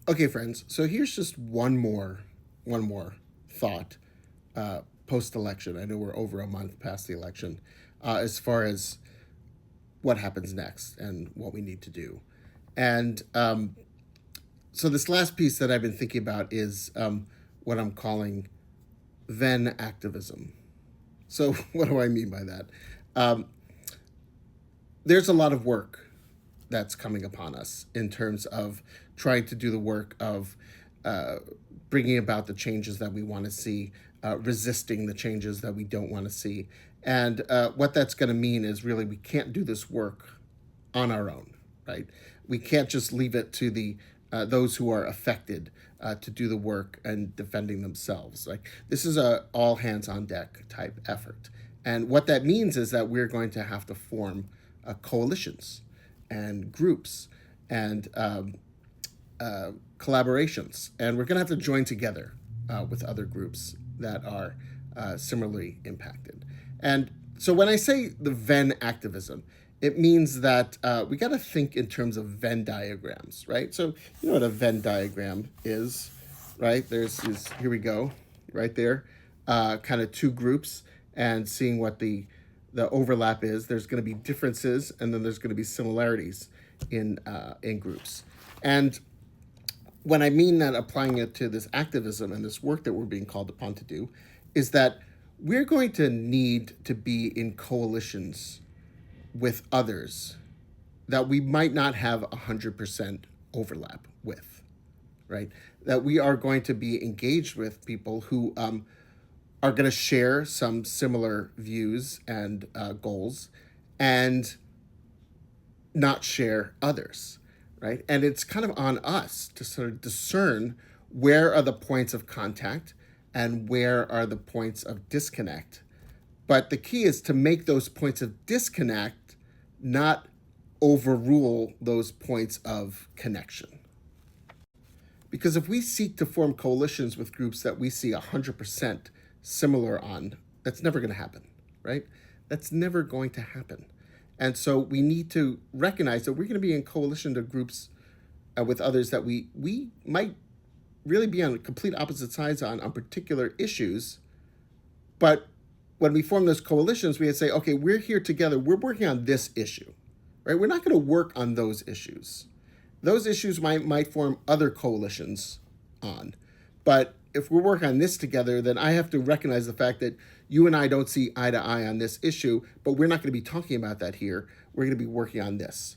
Okay, friends. So here's just one more thought post-election. I know we're over a month past the election, as far as what happens next and what we need to do. And so this last piece that I've been thinking about is what I'm calling Venn activism. So what do I mean by that? Um, there's a lot of work that's coming upon us in terms of trying to do the work of uh, bringing about the changes that we want to see, resisting the changes that we don't want to see. And what that's going to mean is really we can't do this work on our own, right? We can't just leave it to the those who are affected to do the work and defending themselves. Like this is a all hands on deck type effort, and what that means is that we're going to have to form coalitions and groups and collaborations, and we're going to have to join together with other groups that are similarly impacted. And so when I say the Venn activism, it means that we got to think in terms of Venn diagrams, right? So you know what a Venn diagram is, right? Here we go, right there, kind of two groups, and seeing what the overlap is. There's going to be differences, and then there's going to be similarities in groups. And when I mean that, applying it to this activism and this work that we're being called upon to do, is that we're going to need to be in coalitions with others that we might not have 100% overlap with, right? That we are going to be engaged with people who are going to share some similar views and goals and not share others, right? And it's kind of on us to sort of discern where are the points of contact and where are the points of disconnect. But the key is to make those points of disconnect not overrule those points of connection. Because if we seek to form coalitions with groups that we see 100% similar on, that's never going to happen, right? That's never going to happen. And so we need to recognize that we're going to be in coalition to groups with others that we might really be on complete opposite sides on particular issues. But when we form those coalitions, we would say, okay, we're here together. We're working on this issue, right? We're not going to work on those issues. Those issues might form other coalitions on. But if we're working on this together, then I have to recognize the fact that you and I don't see eye to eye on this issue, but we're not going to be talking about that here. We're going to be working on this.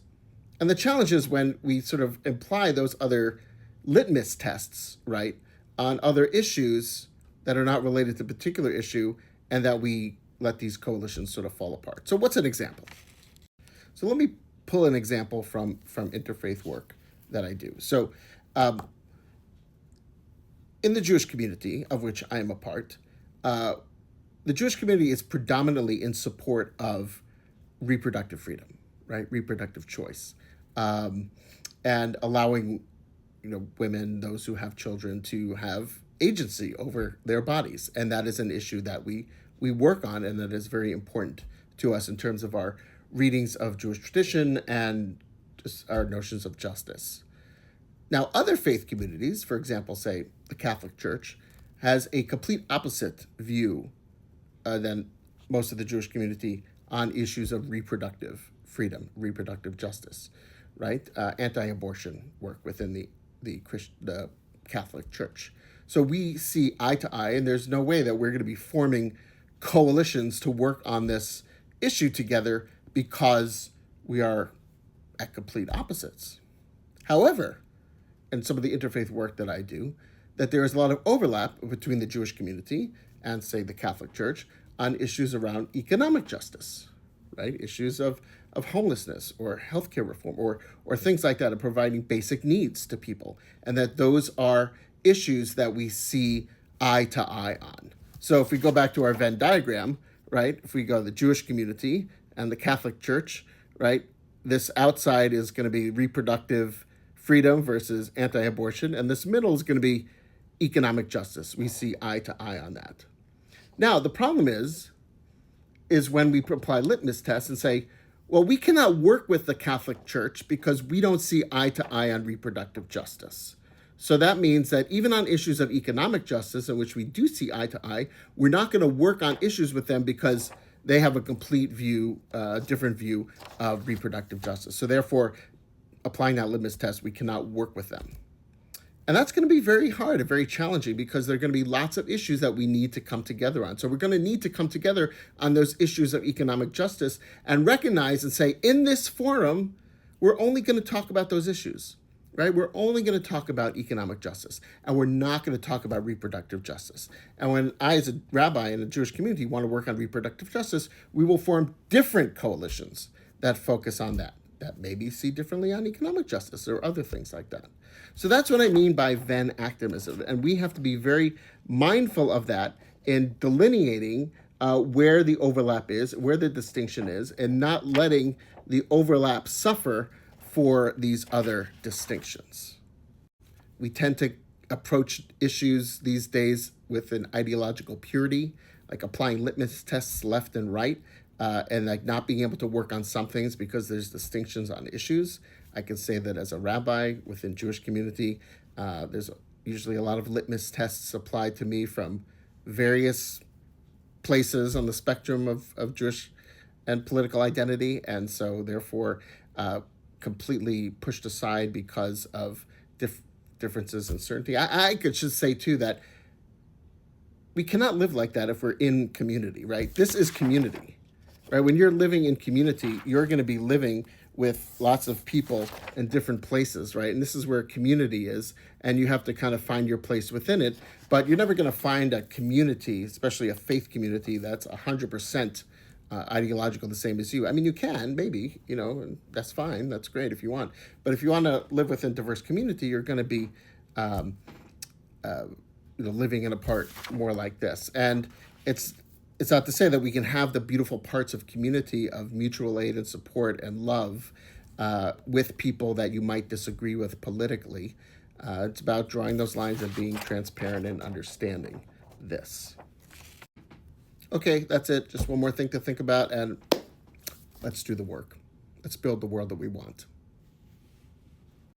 And the challenge is when we sort of imply those other litmus tests, right, on other issues that are not related to a particular issue, and that we let these coalitions sort of fall apart. So what's an example? So let me pull an example from interfaith work that I do. So in the Jewish community, of which I am a part, the Jewish community is predominantly in support of reproductive freedom, right? Reproductive choice, and allowing women, those who have children, to have agency over their bodies, and that is an issue that we work on, and that is very important to us in terms of our readings of Jewish tradition and just our notions of justice. Now, other faith communities, for example, say the Catholic Church, has a complete opposite view than most of the Jewish community on issues of reproductive freedom, reproductive justice, right? Anti-abortion work within the Catholic Church. So we see eye to eye, and there's no way that we're going to be forming coalitions to work on this issue together because we are at complete opposites. However, in some of the interfaith work that I do, that there is a lot of overlap between the Jewish community and, say, the Catholic Church on issues around economic justice, right? Issues of homelessness or healthcare reform or things like that, of providing basic needs to people, and that those are issues that we see eye to eye on. So if we go back to our Venn diagram, right, if we go to the Jewish community and the Catholic Church, right, this outside is going to be reproductive freedom versus anti-abortion, and this middle is going to be economic justice. We see eye to eye on that. Now, the problem is when we apply litmus tests and say, well, we cannot work with the Catholic Church because we don't see eye to eye on reproductive justice. So that means that even on issues of economic justice, in which we do see eye to eye, we're not going to work on issues with them because they have a complete view, different view of reproductive justice. So therefore, applying that litmus test, we cannot work with them. And that's going to be very hard and very challenging because there are going to be lots of issues that we need to come together on. So we're going to need to come together on those issues of economic justice and recognize and say, in this forum, we're only going to talk about those issues, right? We're only going to talk about economic justice, and we're not going to talk about reproductive justice. And when I, as a rabbi in a Jewish community, want to work on reproductive justice, we will form different coalitions that focus on that maybe see differently on economic justice or other things like that. So that's what I mean by Venn activism. And we have to be very mindful of that in delineating where the overlap is, where the distinction is, and not letting the overlap suffer for these other distinctions. We tend to approach issues these days with an ideological purity, like applying litmus tests left and right, and like not being able to work on some things because there's distinctions on issues. I can say that as a rabbi within Jewish community, there's usually a lot of litmus tests applied to me from various places on the spectrum of Jewish and political identity, and so therefore completely pushed aside because of differences in certainty. I could just say too that we cannot live like that if we're in community, right? This is community. Right? When you're living in community, you're going to be living with lots of people in different places, right? And this is where community is, and you have to kind of find your place within it. But you're never going to find a community, especially a faith community, that's 100% ideological the same as you. I mean, you can, maybe, and that's fine. That's great if you want. But if you want to live within diverse community, you're going to be living in a part more like this. And it's not to say that we can have the beautiful parts of community of mutual aid and support and love with people that you might disagree with politically. It's about drawing those lines and being transparent and understanding this. Okay, that's it. Just one more thing to think about, and let's do the work. Let's build the world that we want.